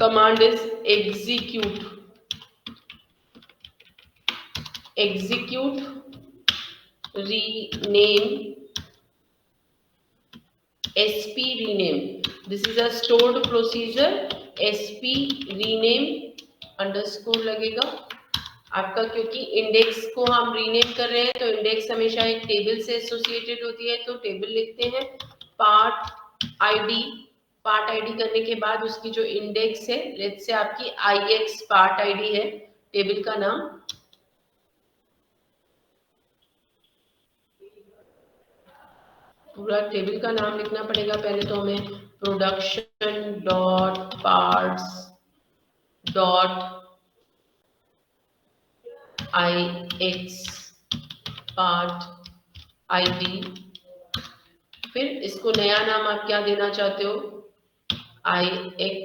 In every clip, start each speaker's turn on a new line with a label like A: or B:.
A: command is execute rename sp rename. This is a stored procedure. sp rename underscore लगेगा आपका, क्योंकि index को हम रीनेम कर रहे हैं तो इंडेक्स हमेशा एक टेबल से एसोसिएटेड होती है, तो टेबल लिखते हैं पार्ट आईडी करने के बाद उसकी जो इंडेक्स है, लेट्स से आपकी ix पार्ट आईडी है टेबल का नाम, पूरा टेबल का नाम लिखना पड़ेगा। पहले तो हमें production dot parts dot ix part ID, फिर इसको नया नाम आप क्या देना चाहते हो, ix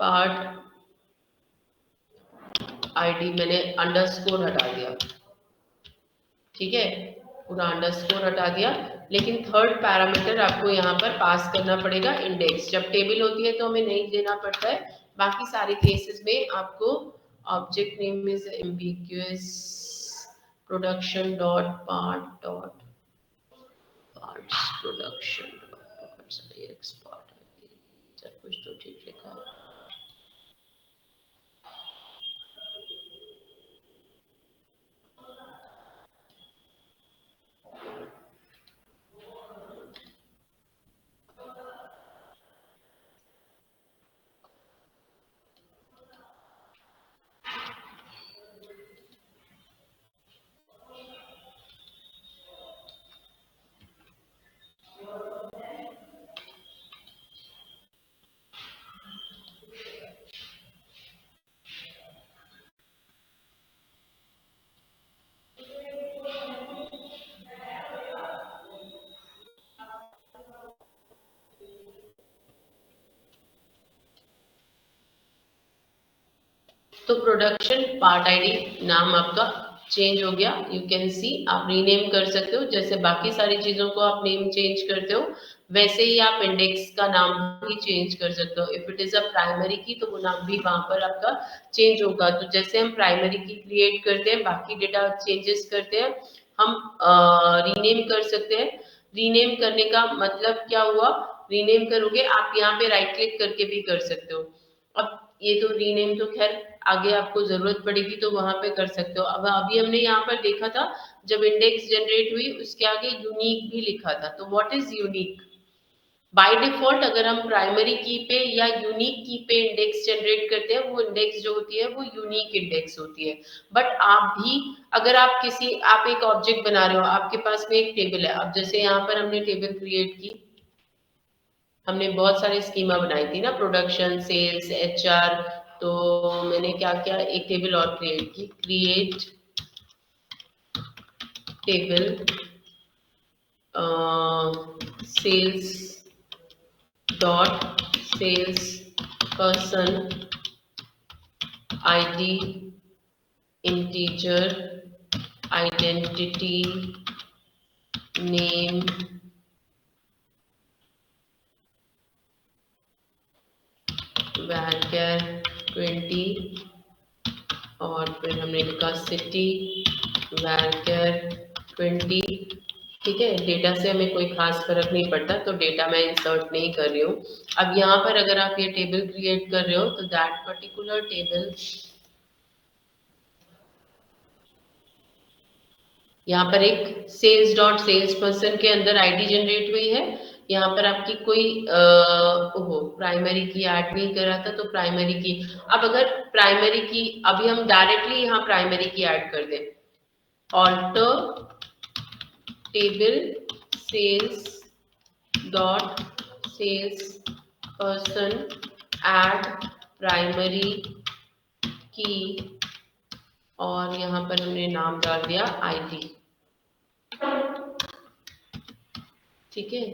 A: पार्ट आईडी, मैंने अंडरस्कोर हटा दिया, ठीक है, पूरा अंडरस्कोर हटा दिया। लेकिन थर्ड पैरामीटर आपको यहाँ पर पास करना पड़ेगा इंडेक्स। जब टेबल होती है तो हमें नहीं देना पड़ता है, बाकी सारे केसेस में आपको object name is ambiguous production dot parts production export, सब कुछ तो ठीक लिखा है। तो प्रोडक्शन पार्ट आईडी नाम आपका चेंज हो गया, यू कैन सी, आप रीनेम कर सकते हो, जैसे बाकी सारी चीजों को आप नेम चेंज करते हो वैसे ही आप इंडेक्स का नाम भी चेंज कर सकते हो। If it is a primary key तो वो नाम भी वहां पर आपका चेंज होगा। तो जैसे हम प्राइमरी की क्रिएट करते हैं, बाकी डेटा चेंजेस करते हैं, हम रीनेम कर सकते हैं। रीनेम करने का मतलब क्या हुआ, रीनेम करोगे आप यहाँ पे राइट क्लिक करके भी कर सकते हो। अब ये तो रीनेम तो खैर आगे आपको जरूरत पड़ेगी तो वहां पे कर सकते हो। अब अभी हमने यहाँ पर देखा था जब इंडेक्स जनरेट हुई उसके आगे यूनिक भी लिखा था, तो what is unique, by default अगर हम प्राइमरी की पे या यूनिक की पे इंडेक्स जनरेट करते हैं, वो इंडेक्स जो होती है वो यूनिक इंडेक्स होती है। बट आप भी अगर आप एक ऑब्जेक्ट बना रहे हो, आपके पास में एक टेबल है, अब जैसे यहाँ पर हमने टेबल क्रिएट की, हमने बहुत सारे स्कीमा बनाई थी ना, प्रोडक्शन सेल्स एचआर, तो मैंने क्या किया, एक टेबल और क्रिएट की, create table sales dot sales person ID integer identity name valuer 20 और फिर हमने लिखा सिटी वैल्यूर 20, ठीक है। डेटा से हमें कोई खास फर्क नहीं पड़ता तो डेटा मैं इंसर्ट नहीं कर रही हूँ। अब यहाँ पर अगर आप ये टेबल क्रिएट कर रहे हो तो दैट पर्टिकुलर टेबल, यहाँ पर एक सेल्स डॉट सेल्स पर्सन के अंदर आईडी जनरेट हुई है। यहाँ पर आपकी कोई प्राइमरी की ऐड नहीं करा था तो प्राइमरी की, अब अगर प्राइमरी की अभी हम डायरेक्टली यहाँ प्राइमरी की ऐड कर दें, alter table sales dot sales person add primary key, और यहाँ पर हमने नाम डाल दिया आईडी, ठीक है।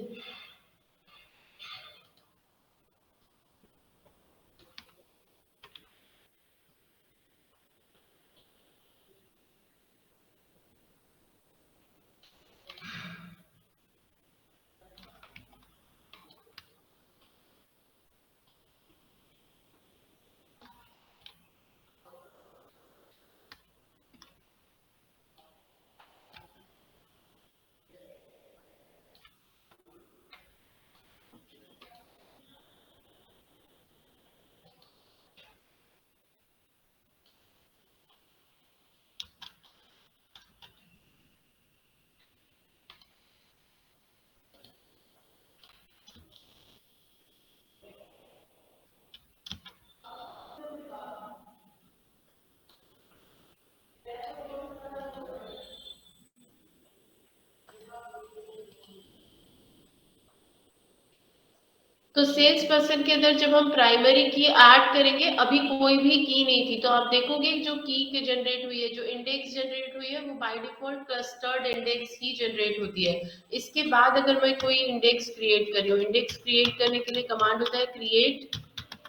A: तो सेल्स पर्सन के अंदर जब हम प्राइमरी की ऐड करेंगे, अभी कोई भी की नहीं थी, तो आप देखोगे जो की जनरेट हुई है, जो इंडेक्स जनरेट हुई है, वो by default clustered index he generate होती है। इसके बाद अगर मैं कोई इंडेक्स क्रिएट कर रही हूँ, इंडेक्स क्रिएट करने के लिए कमांड होता है क्रिएट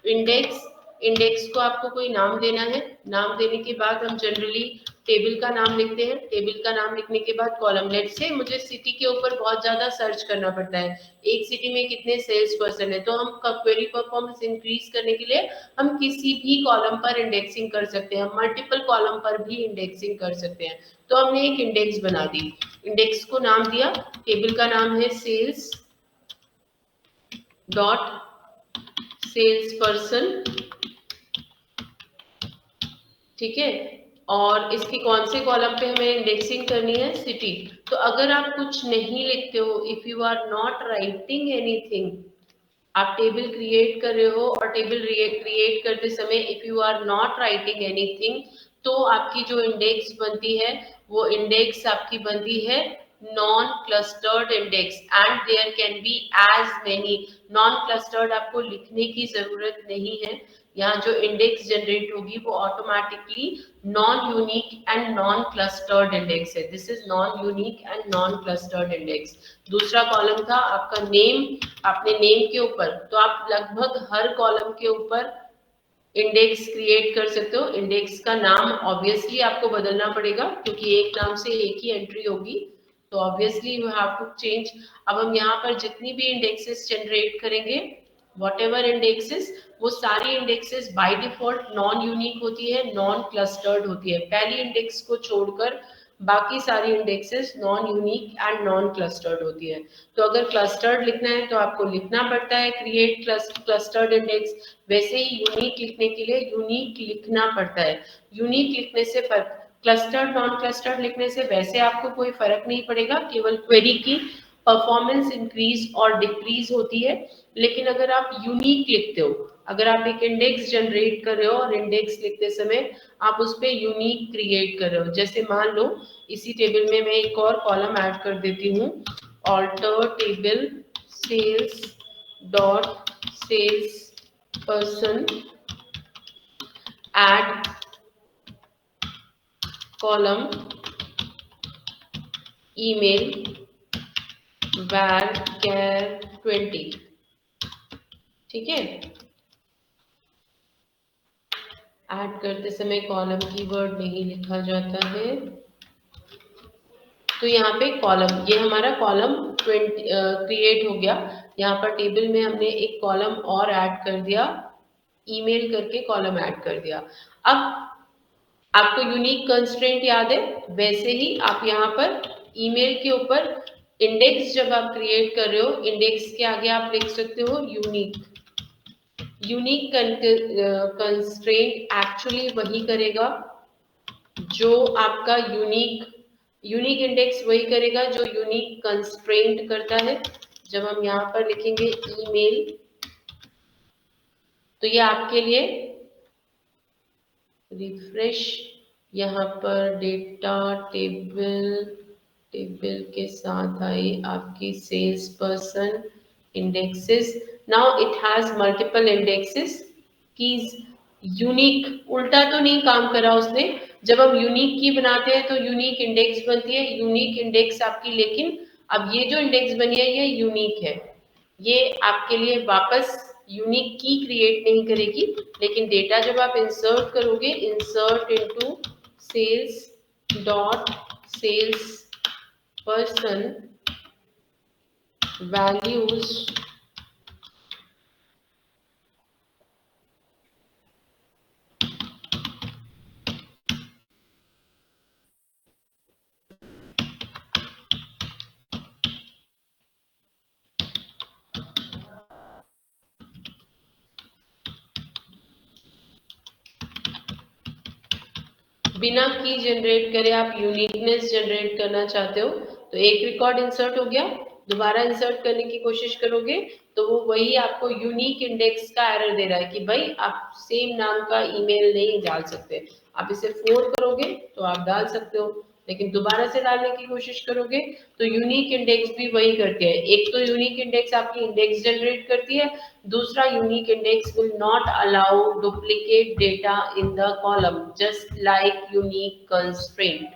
A: इंडेक्स। इंडेक्स को आपको कोई नाम देना है, नाम देने के बाद हम जनरली टेबल का नाम लिखते हैं, टेबल का नाम लिखने के बाद कॉलम। लेट से मुझे सिटी के ऊपर बहुत ज्यादा सर्च करना पड़ता है, एक सिटी में कितने सेल्स पर्सन है, तो हम क्वेरी परफॉर्मेंस इंक्रीज करने के लिए हम किसी भी कॉलम पर इंडेक्सिंग कर सकते हैं, मल्टीपल कॉलम पर भी इंडेक्सिंग कर सकते हैं। तो हमने एक इंडेक्स बना दी, इंडेक्स को नाम दिया, टेबल का नाम है सेल्स डॉट सेल्स पर्सन, ठीक है। और इसकी कौन से कॉलम पे हमें इंडेक्सिंग करनी है, सिटी। तो अगर आप कुछ नहीं लिखते हो, if you are not writing anything, आप टेबल क्रिएट कर रहे हो और टेबल क्रिएट करते समय if you are not writing anything, तो आपकी जो इंडेक्स बनती है वो इंडेक्स आपकी बनती है non clustered index, and there can be as many. Non clustered आपको लिखने की जरूरत नहीं है, यहाँ जो इंडेक्स जनरेट होगी वो automatically non unique and non clustered index है। This is non unique and non clustered index. दूसरा कॉलम था आपका नेम, आपने नेम के ऊपर, तो आप लगभग हर कॉलम के ऊपर इंडेक्स क्रिएट कर सकते हो। इंडेक्स का नाम ऑब्वियसली आपको बदलना पड़ेगा, क्योंकि एक नाम से एक ही एंट्री होगी, तो obviously you have to change. अब हम यहाँ पर जितनी भी इंडेक्सेस जनरेट करेंगे, whatever indexes, वो सारी indexes by default non unique होती है, नॉन क्लस्टर्ड होती है। पहली इंडेक्स को छोड़कर बाकी सारी indexes non unique and non clustered होती है। तो अगर क्लस्टर्ड लिखना है तो आपको लिखना पड़ता है क्रिएट क्लस्टर्ड इंडेक्स, वैसे ही यूनिक लिखने के लिए यूनिक लिखना पड़ता है। यूनिक लिखने से फर्क, क्लस्टर्ड नॉन क्लस्टर्ड लिखने से वैसे आपको कोई फर्क नहीं पड़ेगा, केवल क्वेरी की परफॉर्मेंस इंक्रीज और डिक्रीज होती है। लेकिन अगर आप यूनिक लिखते हो, अगर आप एक इंडेक्स जनरेट कर रहे हो और इंडेक्स लिखते समय आप उस पर यूनिक क्रिएट कर रहे हो, जैसे मान लो इसी टेबल में मैं एक और कॉलम ऐड कर देती हूँ, alter table sales dot sales person, add column email var20, ठीक है। ऐड करते समय कॉलम कीवर्ड नहीं लिखा जाता है, तो यहाँ पे कॉलम, ये हमारा कॉलम 20 क्रिएट हो गया। यहाँ पर टेबल में हमने एक कॉलम और ऐड कर दिया, ईमेल करके कॉलम ऐड कर दिया। अब आपको यूनिक कंस्ट्रेंट याद है, वैसे ही आप यहाँ पर ईमेल के ऊपर इंडेक्स जब आप क्रिएट कर रहे हो, इंडेक्स के आगे आप लिख सकते हो यूनिक। यूनिक कंस्ट्रेंट एक्चुअली वही करेगा जो आपका यूनिक इंडेक्स वही करेगा जो यूनिक कंस्ट्रेंट करता है। जब हम यहाँ पर लिखेंगे ईमेल, तो ये आपके लिए रिफ्रेश, यहाँ पर डेटा टेबल के साथ आई आपकी sales person indexes. Now it has multiple indexes keys. Unique उल्टा तो नहीं काम करा उसने, जब हम यूनिक की बनाते हैं तो यूनिक इंडेक्स बनती है, यूनिक इंडेक्स आपकी, लेकिन अब ये जो इंडेक्स बनी है ये यूनिक है, ये आपके लिए वापस यूनिक की क्रिएट नहीं करेगी। लेकिन डेटा जब आप इंसर्ट करोगे, insert into sales dot sales person values बिना की जनरेट करे आप यूनिकनेस जनरेट करना चाहते हो, तो एक रिकॉर्ड इंसर्ट हो गया, दोबारा इंसर्ट करने की कोशिश करोगे तो वो वही आपको यूनिक इंडेक्स का एरर दे रहा है कि भाई आप सेम नाम का ईमेल नहीं डाल सकते। आप इसे 4 करोगे तो आप डाल सकते हो। लेकिन दोबारा से डालने की कोशिश करोगे तो यूनिक इंडेक्स भी वही करते हैं। एक तो यूनिक इंडेक्स आपकी इंडेक्स जनरेट करती है, दूसरा unique index will not allow duplicate data in the column just like unique constraint.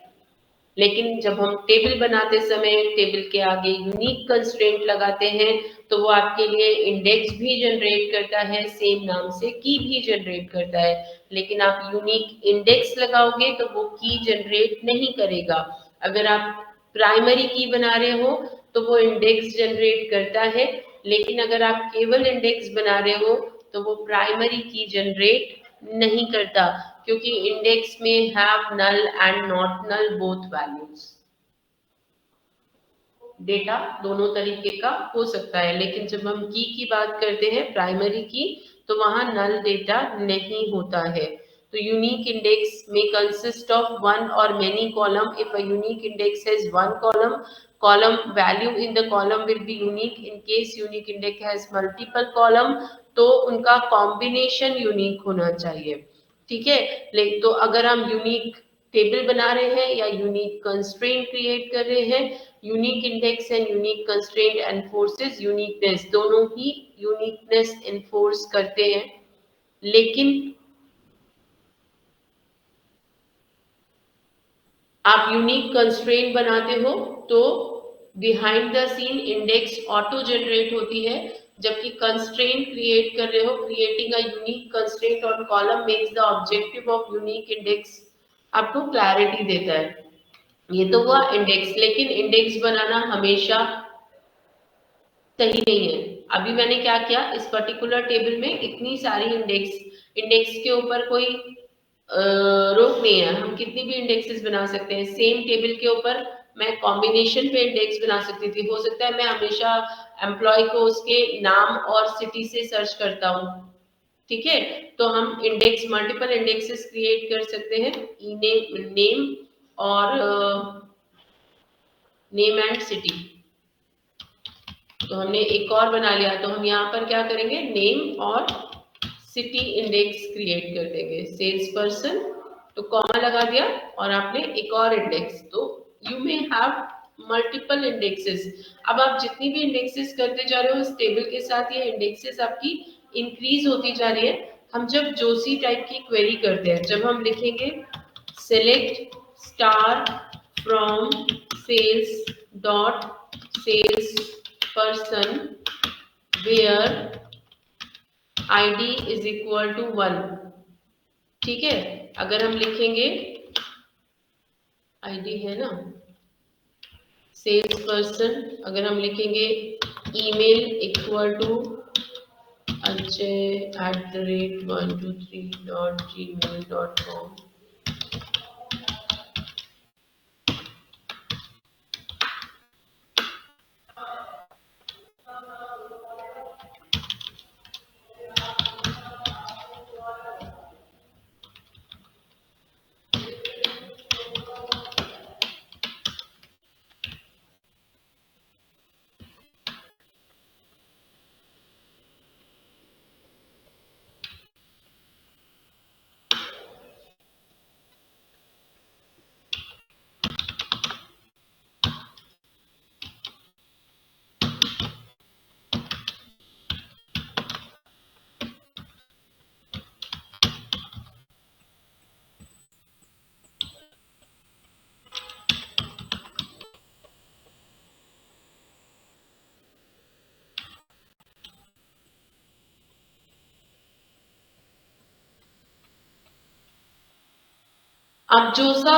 A: लेकिन जब हम टेबल बनाते समय टेबल के आगे यूनिक कंस्ट्रेंट लगाते हैं तो वो आपके लिए इंडेक्स भी जनरेट करता है, सेम नाम से की भी जनरेट करता है। लेकिन आप यूनिक इंडेक्स लगाओगे तो वो की जनरेट नहीं करेगा। अगर आप प्राइमरी की बना रहे हो तो वो इंडेक्स जनरेट करता है, लेकिन अगर आप केवल इंडेक्स बना रहे हो तो वो प्राइमरी की जनरेट नहीं करता, क्योंकि इंडेक्स में have null and not null both values. Data दोनों तरीके का हो सकता है, लेकिन जब हम की बात करते हैं प्राइमरी की तो वहां नल डेटा नहीं होता है। तो यूनिक इंडेक्स में कंसिस्ट ऑफ वन और many column. If a unique index has one column value in the column will be unique. In case unique index has multiple column तो उनका कॉम्बिनेशन यूनिक होना चाहिए। ठीक है, लेकिन तो अगर हम यूनिक टेबल बना रहे हैं या यूनिक कंस्ट्रेंट क्रिएट कर रहे हैं, unique index and unique constraint एनफोर्सेस uniqueness, दोनों ही यूनिकनेस एनफोर्स करते हैं। लेकिन आप यूनिक कंस्ट्रेंट बनाते हो तो behind the scene index auto generate होती है, जबकि कंस्ट्रेंट क्रिएट कर रहे हो, creating a unique constraint on column makes the objective of unique index आपको क्लैरिटी देता है। ये तो हुआ इंडेक्स, लेकिन इंडेक्स बनाना हमेशा सही नहीं है। अभी मैंने क्या किया, इस पर्टिकुलर टेबल में इतनी सारी इंडेक्स के ऊपर कोई रोक नहीं है, हम कितनी भी इंडेक्सेस बना सकते हैं। सेम टेबल के ऊपर मैं कॉम्बिनेशन पे इंडेक्स बना सकती थी। हो सकता है मैं हमेशा एम्प्लॉय को उसके नाम और सिटी से सर्च करता हूँ। ठीक है, तो हम इंडेक्स मल्टीपल इंडेक्सेस क्रिएट कर सकते हैं, नेम और नेम एंड सिटी। तो हमने एक और बना लिया, तो हम यहाँ पर क्या करेंगे, नेम और सिटी इंडेक्स क्रिएट कर देंगे। सेल्स पर्सन तो कॉमा लगा दिया और आपने एक और इंडेक्स। तो you may have multiple indexes. अब आप जितनी भी इंडेक्सेस करते जा रहे हो इस टेबल के साथ ये इंडेक्सेस आपकी इंक्रीज होती जा रही है। हम जब जोसी टाइप की क्वेरी करते हैं, जब हम लिखेंगे select star from sales dot sales person where id is equal to 1। ठीक है, अगर हम लिखेंगे id है ना सेल्स पर्सन, अगर हम लिखेंगे ईमेल इक्वल टू ajay@123.gmail.com, आप जो सा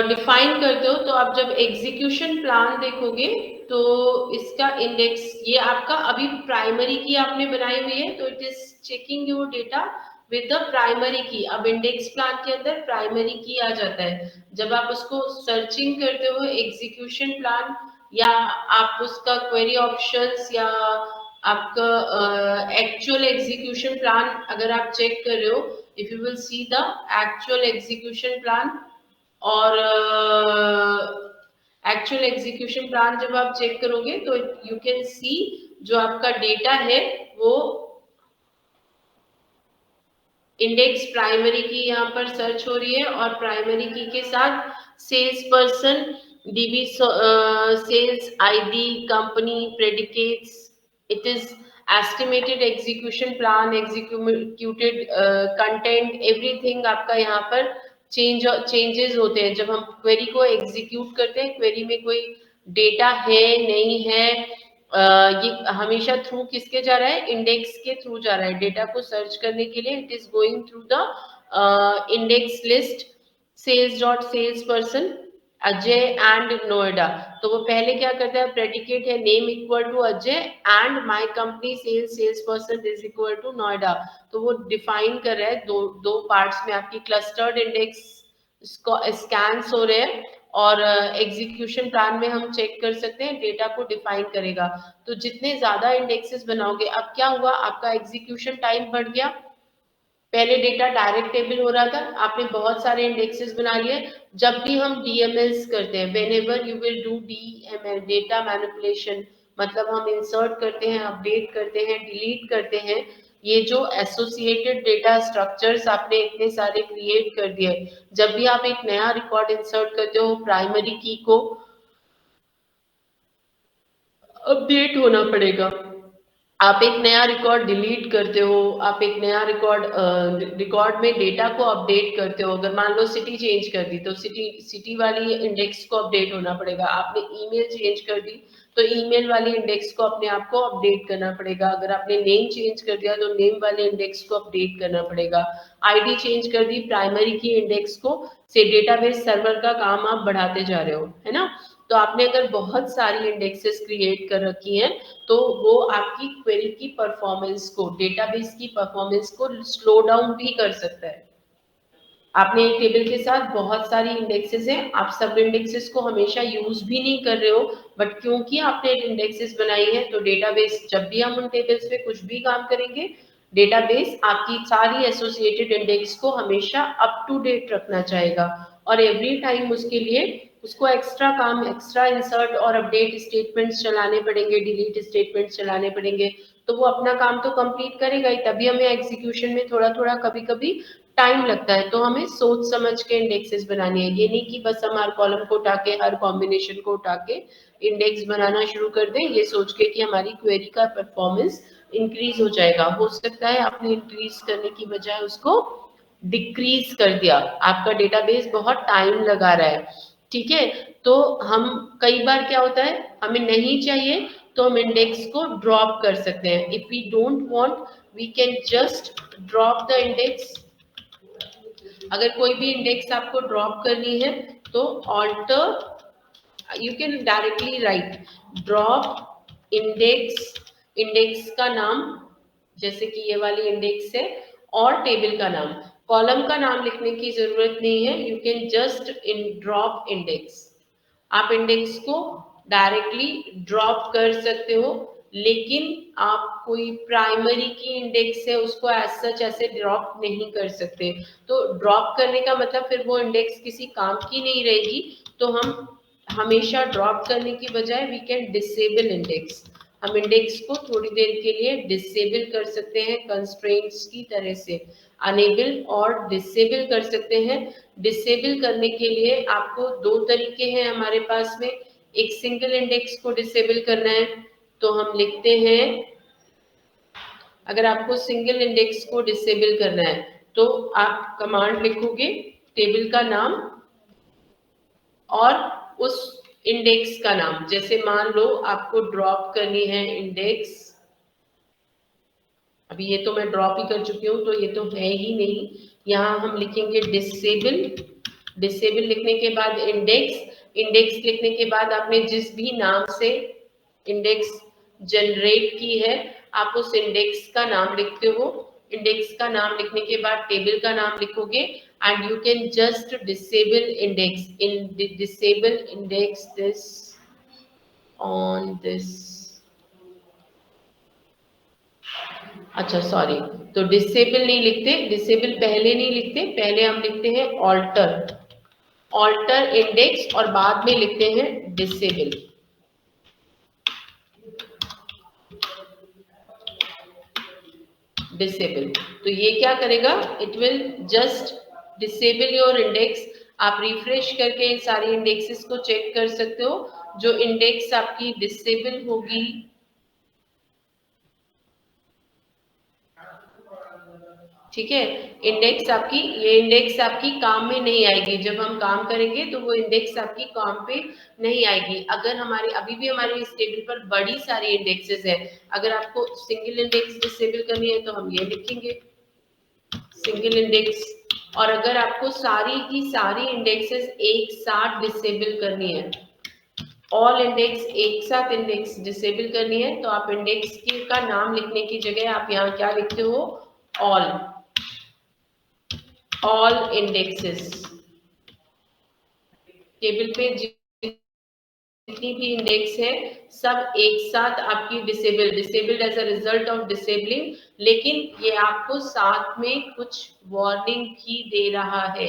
A: डिफाइन करते हो, तो आप जब एग्जीक्यूशन प्लान देखोगे तो इसका इंडेक्स, ये आपका अभी प्राइमरी की आपने बनाई हुई है, तो it is checking your data with the primary की। अब इंडेक्स प्लान के अंदर प्राइमरी की आ जाता है। जब आप उसको सर्चिंग करते हो एग्जीक्यूशन प्लान, या आप उसका क्वेरी ऑप्शंस, या आपका एक्चुअल एग्जीक्यूशन प्लान अगर आप चेक कर रहे हो, if you will see the actual execution plan, और एक्चुअल एग्जीक्यूशन प्लान जब आप चेक करोगे तो यू कैन सी जो आपका डेटा है वो इंडेक्स प्राइमरी की यहाँ पर सर्च हो रही है, और प्राइमरी की के साथ sales person, DB sales ID, company predicates. It is estimated execution plan, executed content, everything आपका यहाँ पर चेंजेस होते हैं जब हम क्वेरी को एग्जीक्यूट करते हैं. क्वेरी में कोई डेटा है नहीं है, ये हमेशा थ्रू किसके जा रहा है, इंडेक्स के थ्रू जा रहा है. डेटा को सर्च करने के लिए it is going through the index list. Sales dot sales person Ajay and Noida. तो वो पहले क्या करता है, प्रेडिकेट है name equal to Ajay and my company sales person is equal to Noida. तो वो डिफाइन कर रहा है दो पार्ट्स में आपकी क्लस्टर्ड इंडेक्स स्कैन्स हो रहे हैं और एग्जीक्यूशन प्लान में हम चेक कर सकते हैं डेटा को डिफाइन करेगा. तो जितने ज्यादा इंडेक्सेस बनाओगे, अब क्या हुआ, आपका एग्जीक्यूशन टाइम बढ़ गया. पहले डेटा डायरेक्ट टेबल हो रहा था, आपने बहुत सारे इंडेक्सेस बना लिए. जब भी हम डीएमएल्स करते हैं, when ever you will do DML, data manipulation, मतलब हम इंसर्ट करते हैं, अपडेट करते हैं, डिलीट करते हैं. ये जो एसोसिएटेड डेटा स्ट्रक्चर्स आपने इतने सारे क्रिएट कर दिए, जब भी आप एक नया रिकॉर्ड इंसर्ट करते हो, प्राइमरी की को अपडेट होना पड़ेगा. आप एक नया रिकॉर्ड डिलीट करते हो, आप एक नया रिकॉर्ड में डेटा को अपडेट करते हो. अगर मान लो सिटी चेंज कर दी, तो सिटी वाली इंडेक्स को अपडेट होना पड़ेगा. आपने ईमेल चेंज कर दी, तो ईमेल वाली इंडेक्स को अपने आप को अपडेट करना पड़ेगा. अगर आपने नेम चेंज कर दिया, तो नेम वाले इंडेक्स को अपडेट करना पड़ेगा. आईडी चेंज कर दी, प्राइमरी की इंडेक्स को, से डेटाबेस सर्वर का काम आप बढ़ाते जा रहे हो, है ना. तो आपने अगर बहुत सारी इंडेक्सेस क्रिएट कर रखी हैं, तो वो आपकी क्वेरी की परफॉर्मेंस को, डेटाबेस की परफॉर्मेंस को स्लो डाउन भी कर सकता है. आपने एक टेबल के साथ बहुत सारी इंडेक्सेस हैं, आप सब इंडेक्सेस को हमेशा यूज भी नहीं कर रहे हो, बट क्योंकि आपने इंडेक्सेस बनाई है, तो डेटाबेस जब भी हम उन टेबल्स पे कुछ भी काम करेंगे, डेटाबेस आपकी सारी एसोसिएटेड इंडेक्स को हमेशा अप टू डेट रखना चाहेगा. और एवरी टाइम उसके लिए उसको एक्स्ट्रा काम, एक्स्ट्रा इंसर्ट और अपडेट स्टेटमेंट्स चलाने पड़ेंगे, डिलीट स्टेटमेंट्स चलाने पड़ेंगे. तो वो अपना काम तो कंप्लीट करेगा ही, तभी हमें एग्जीक्यूशन में थोड़ा थोड़ा कभी कभी टाइम लगता है. तो हमें सोच समझ के इंडेक्सेस बनानी है. ये नहीं कि बस हम हर कॉलम को उठा के, हर कॉम्बिनेशन को उठा के इंडेक्स बनाना शुरू कर दें, ये सोच के कि हमारी क्वेरी का परफॉर्मेंस इंक्रीज हो जाएगा. हो सकता है आपने इंक्रीज करने की बजाय उसको डिक्रीज कर दिया, आपका डेटाबेस बहुत टाइम लगा रहा है. ठीक है, तो हम कई बार क्या होता है, हमें नहीं चाहिए तो हम इंडेक्स को ड्रॉप कर सकते हैं. If we don't want, we can just drop the index. अगर कोई भी इंडेक्स आपको ड्रॉप करनी है, तो alter, you can directly write drop index. Index का नाम, जैसे कि ये वाली इंडेक्स है, और टेबल का नाम. कॉलम का नाम लिखने की जरूरत नहीं है, you can just drop index. आप इंडेक्स को डायरेक्टली ड्रॉप कर सकते हो, लेकिन आप कोई प्राइमरी की इंडेक्स है उसको एज सच ऐसे ड्रॉप नहीं कर सकते. तो ड्रॉप करने का मतलब फिर वो इंडेक्स किसी काम की नहीं रहेगी. तो हम हमेशा ड्रॉप करने की बजाय वी कैन डिसेबल इंडेक्स. हम इंडेक्स को थोड़ी देर के लिए डिसेबल कर सकते हैं, कंस्ट्रेंट्स की तरह से अनेबल और डिसेबल कर सकते हैं. डिसेबल करने के लिए आपको दो तरीके हैं हमारे पास में. एक सिंगल इंडेक्स को डिसेबल करना है, तो हम लिखते हैं, अगर आपको सिंगल इंडेक्स को डिसेबल करना है, तो आप कमांड लिखोगे, टेबल का नाम और उस इंडेक्स का नाम. जैसे मान लो आपको ड्रॉप करनी है इंडेक्स, अभी ये तो मैं ड्रॉप ही कर चुकी हूँ, तो ये तो है ही नहीं. यहाँ हम लिखेंगे डिसेबल. डिसेबल लिखने के बाद इंडेक्स. इंडेक्स लिखने के बाद आपने जिस भी नाम से इंडेक्स जनरेट की है, आप उस इंडेक्स का नाम लिखते हो. इंडेक्स का नाम लिखने के बाद टेबल का नाम लिखोगे, and you can just disable index. In disable index this on this. अच्छा सॉरी, तो डिसेबल नहीं लिखते, डिसेबल पहले नहीं लिखते, पहले हम लिखते हैं ऑल्टर. ऑल्टर इंडेक्स और बाद में लिखते हैं डिसेबल. डिसेबल, तो ये क्या करेगा, it will just disable your index. आप रिफ्रेश करके सारी इंडेक्सेस को चेक कर सकते हो। जो इंडेक्स आपकी डिसेबल होगी, ठीक है, इंडेक्स आपकी, ये इंडेक्स आपकी काम में नहीं आएगी। जब हम काम करेंगे तो वो इंडेक्स आपकी काम पे नहीं आएगी। अगर हमारे अभी भी हमारे इस टेबल पर बड़ी सारी इंडेक्सेस है, अगर आपको सिंगल इंडेक्स डिसेबल करनी है तो हम ये लिखेंगे सिंगल इंडेक्स। और अगर आपको सारी की सारी इंडेक्सेस एक साथ डिसेबल करनी है, ऑल इंडेक्स एक साथ इंडेक्स डिसेबल करनी है, तो आप इंडेक्स की का नाम लिखने की जगह आप यहाँ क्या लिखते हो, ऑल इंडेक्सेस। टेबल पे जितनी भी इंडेक्स है सब एक साथ आपकी disabled as a result of disabling. लेकिन ये आपको साथ में कुछ वार्निंग भी दे रहा है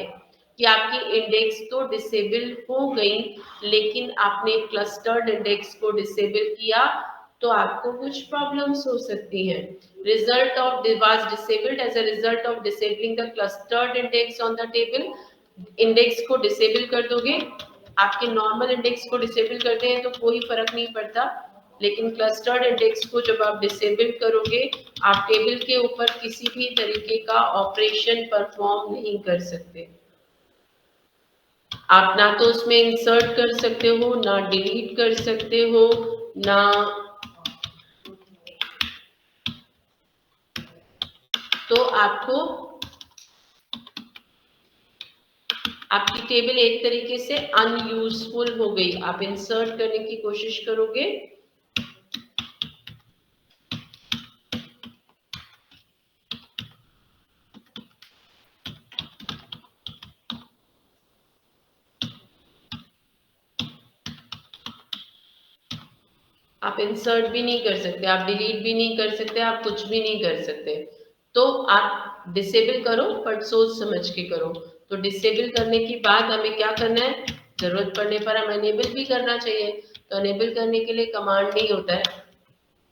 A: कि आपकी इंडेक्स तो डिसेबल हो गई, लेकिन आपने क्लस्टर्ड इंडेक्स को डिसेबल किया तो आपको कुछ प्रॉब्लम्स हो सकती हैं। Result of was disabled as a result of disabling the clustered index on the table। Index को डिसेबल कर दोगे, आपके नॉर्मल इंडेक्स को डिसेबल करते हैं तो कोई फर्क नहीं पड़ता, लेकिन क्लस्टर्ड इंडेक्स को जब आप डिसेबल करोगे, आप टेबल के ऊपर किसी भी तरीके का ऑपरेशन परफॉर्म नहीं कर सकते। आप ना तो उसमें इंसर्ट कर सकते हो, ना डिलीट कर सकते हो, ना तो आपको आपकी टेबल एक तरीके से अनयूजफुल हो गई। आप इंसर्ट करने की कोशिश करोगे, आप इंसर्ट भी नहीं कर सकते, आप डिलीट भी नहीं कर सकते, आप कुछ भी नहीं कर सकते। तो आप डिसेबल करो, बट सोच समझ के करो। तो डिसेबल करने के बाद हमें क्या करना है, जरूरत पड़ने पर हम अनेबल भी करना चाहिए। तो अनेबल करने के लिए कमांड नहीं होता है।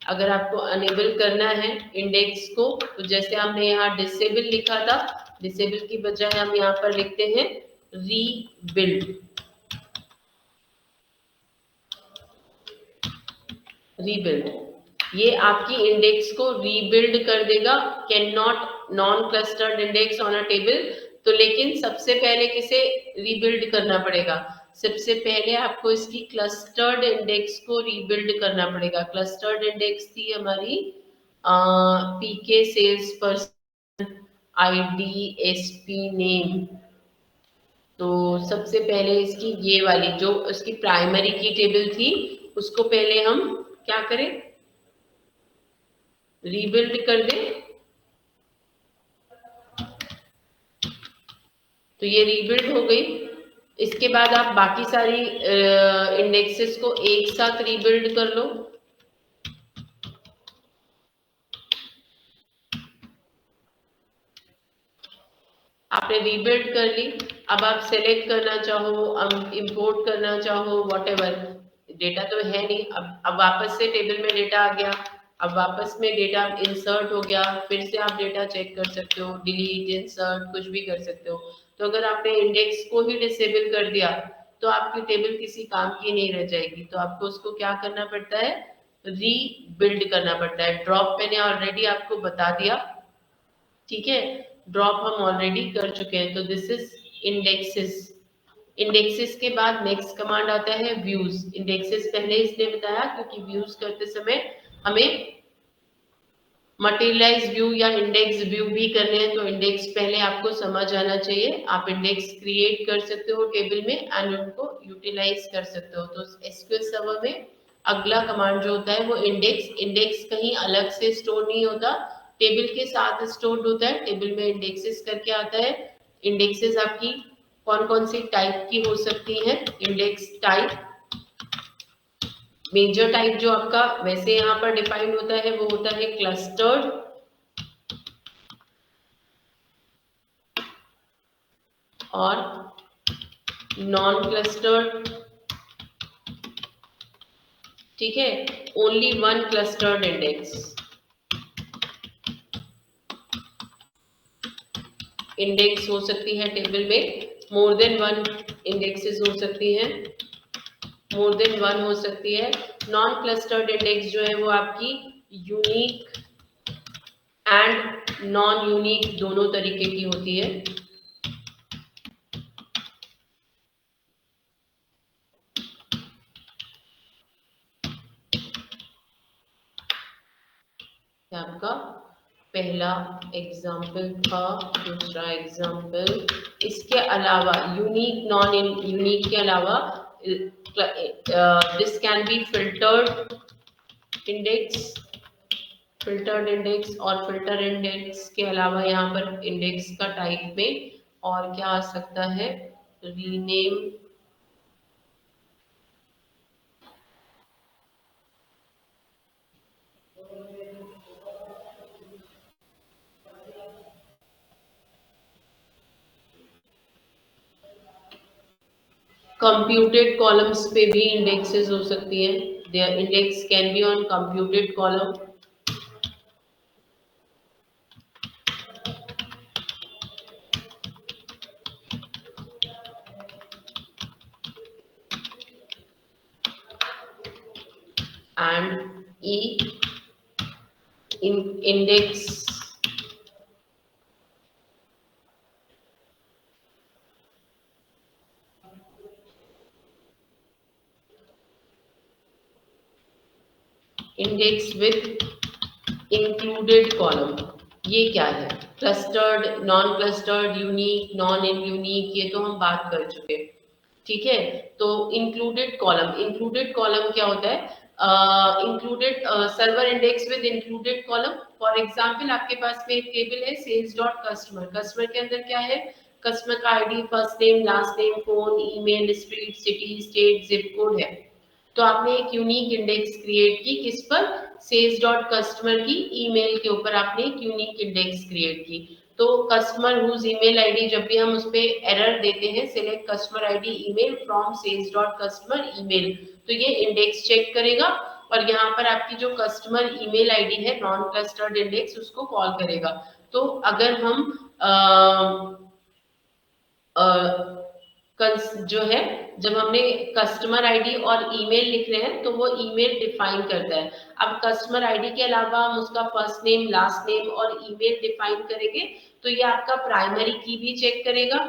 A: अगर आपको अनेबल करना है इंडेक्स को, तो जैसे हमने यहाँ डिसेबल लिखा था, डिसेबल की बजाय हम यहाँ पर लिखते हैं रीबिल्ड। रीबिल्ड ये आपकी इंडेक्स को रीबिल्ड कर देगा। Can not non clustered index on a table. तो लेकिन सबसे पहले किसे रीबिल्ड करना पड़ेगा, सबसे पहले आपको इसकी क्लस्टर्ड इंडेक्स को रीबिल्ड करना पड़ेगा। क्लस्टर्ड इंडेक्स थी हमारी PK sales person ID SP name. तो सबसे पहले इसकी ये वाली जो इसकी प्राइमरी की टेबल थी, उसको पहले हम क्या करें, रीबिल्ड कर दें। तो ये रीबिल्ड हो गई। इसके बाद आप बाकी सारी इंडेक्सेस को एक साथ रीबिल्ड कर लो। आपने रीबिल्ड कर ली। अब आप सेलेक्ट करना चाहो, इंपोर्ट करना चाहो, व्हाटएवर, डेटा तो है नहीं। अब वापस से टेबल में डेटा आ गया, अब वापस में डेटा इंसर्ट हो गया, फिर से आप डेटा चेक कर सकते हो, डिलीट इंसर्ट कुछ भी कर सकते हो। तो अगर आपने इंडेक्स को ही डिसेबल कर दिया तो आपकी टेबल किसी काम की नहीं रह जाएगी। तो आपको उसको क्या करना पड़ता है, रीबिल्ड करना पड़ता है। ड्रॉप मैंने ऑलरेडी आपको बता दिया, ठीक है, ड्रॉप हम ऑलरेडी कर चुके हैं। तो दिस इज इंडेक्सेस। इंडेक्सेस के बाद नेक्स्ट कमांड आता है व्यूज। इंडेक्सेस पहले इसने बताया क्योंकि व्यूज करते समय हमें मटेरियलाइज व्यू या इंडेक्स व्यू भी करने हैं। तो इंडेक्स पहले आपको समझ आना चाहिए। आप इंडेक्स क्रिएट कर सकते हो टेबल में एंड उनको यूटिलाइज कर सकते हो। तो एसक्यूएल सर्वर में अगला कमांड जो होता है वो इंडेक्स। इंडेक्स कहीं अलग से स्टोर नहीं होता, टेबल के साथ स्टोर्ड होता है। टेबल में इंडेक्सेस करके आता है। इंडेक्सेस आपकी कौन कौन सी टाइप की हो सकती है, इंडेक्स टाइप, मेजर टाइप जो आपका वैसे यहाँ पर डिफाइंड होता है वो होता है क्लस्टर्ड, और नॉन क्लस्टर्ड, ठीक है, only one clustered index. Index हो सकती है टेबल में मोर देन वन इंडेक्सेस हो सकती हैं, मोर देन वन हो सकती है। नॉन क्लस्टर्ड इंडेक्स जो है वो आपकी यूनिक एंड नॉन यूनिक दोनों तरीके की होती है। आपका पहला एग्जाम्पल था, दूसरा एग्जाम्पल। इसके अलावा यूनिक नॉन यूनिक के अलावा this can be filtered index, filtered index और फिल्टर इंडेक्स के अलावा यहाँ पर इंडेक्स का टाइप में और क्या आ सकता है, रीनेम, कंप्यूटेड कॉलम्स पे भी इंडेक्सेस हो सकती है। There index can be on computed column. and E in index index with included column। ये क्या है, clustered, non clustered, unique, non unique, ये तो हम बात कर चुके। ठीक है, तो इंक्लूडेड कॉलम, इंक्लूडेड कॉलम क्या होता है, included server index with included column. For example आपके पास में एक टेबल है सेल्स डॉट कस्टमर, कस्टमर के अंदर क्या है, कस्टमर का ID, first name, last name, phone, email, street, city, state, zip code है। तो आपने एक यूनिक इंडेक्स क्रिएट की किस पर, सेल्स डॉट कस्टमर की ईमेल के ऊपर आपने एक यूनिक इंडेक्स क्रिएट की। तो कस्टमर हुज ईमेल आईडी, जब भी हम उस पे एरर देते हैं select customer ID email from sales dot customer email, तो ये इंडेक्स चेक करेगा और यहाँ पर आपकी जो कस्टमर ईमेल आईडी है नॉन क्लस्टर्ड इंडेक्स उसको कॉल करेगा। तो अगर हम जो है, जब हमने कस्टमर आईडी और ईमेल लिख रहे हैं तो वो ईमेल डिफाइन करता है। अब कस्टमर आईडी के अलावा हम उसका फर्स्ट नेम, लास्ट नेम और ईमेल डिफाइन करेंगे तो ये आपका प्राइमरी की भी चेक करेगा।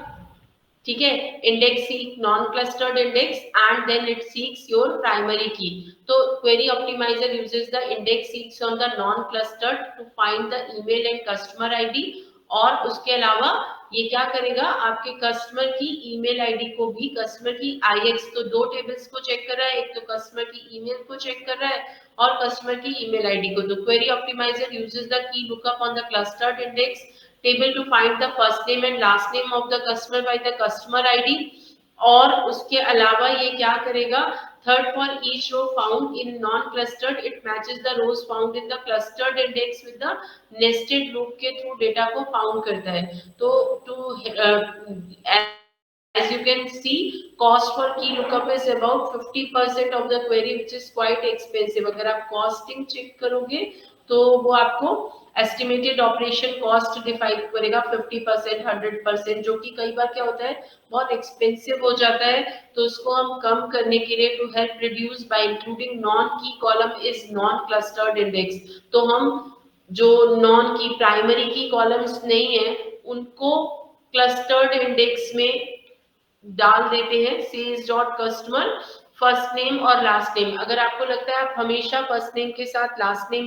A: ठीक है, index seek non clustered index and then it seeks your primary key. तो query optimizer uses the index seeks on the non clustered to find the email and customer ID. और उसके अलावा ये क्या करेगा, आपके कस्टमर की ईमेल आईडी को भी, कस्टमर की आईएक्स, तो दो टेबल्स को चेक कर रहा है, एक तो कस्टमर की ईमेल को चेक कर रहा है और कस्टमर की ईमेल आईडी को। तो query optimizer uses the key lookup on the clustered index table to find the first name and last name of the customer by the customer ID। और उसके अलावा ये क्या करेगा, third for each row found in non clustered it matches the rows found in the clustered index with the nested loop के through data को found करता है। तो as you can see cost for key lookup is about 50% of the query which is quite expensive। अगर आप costing check करोगे तो वो आपको एस्टिमेटेड ऑपरेशन कॉस्ट डिफाइन करेगा 50%, 100%, जो कि कई बार क्या होता है बहुत एक्सपेंसिव हो जाता है। तो उसको हम कम करने के लिए to help reduce by including non key column is non clustered index. तो हम जो नॉन की प्राइमरी की कॉलम्स नहीं है उनको क्लस्टर्ड इंडेक्स में डाल देते हैं, sales dot customer first name और लास्ट नेम। अगर आपको लगता है आप हमेशा फर्स्ट नेम के साथ लास्ट नेम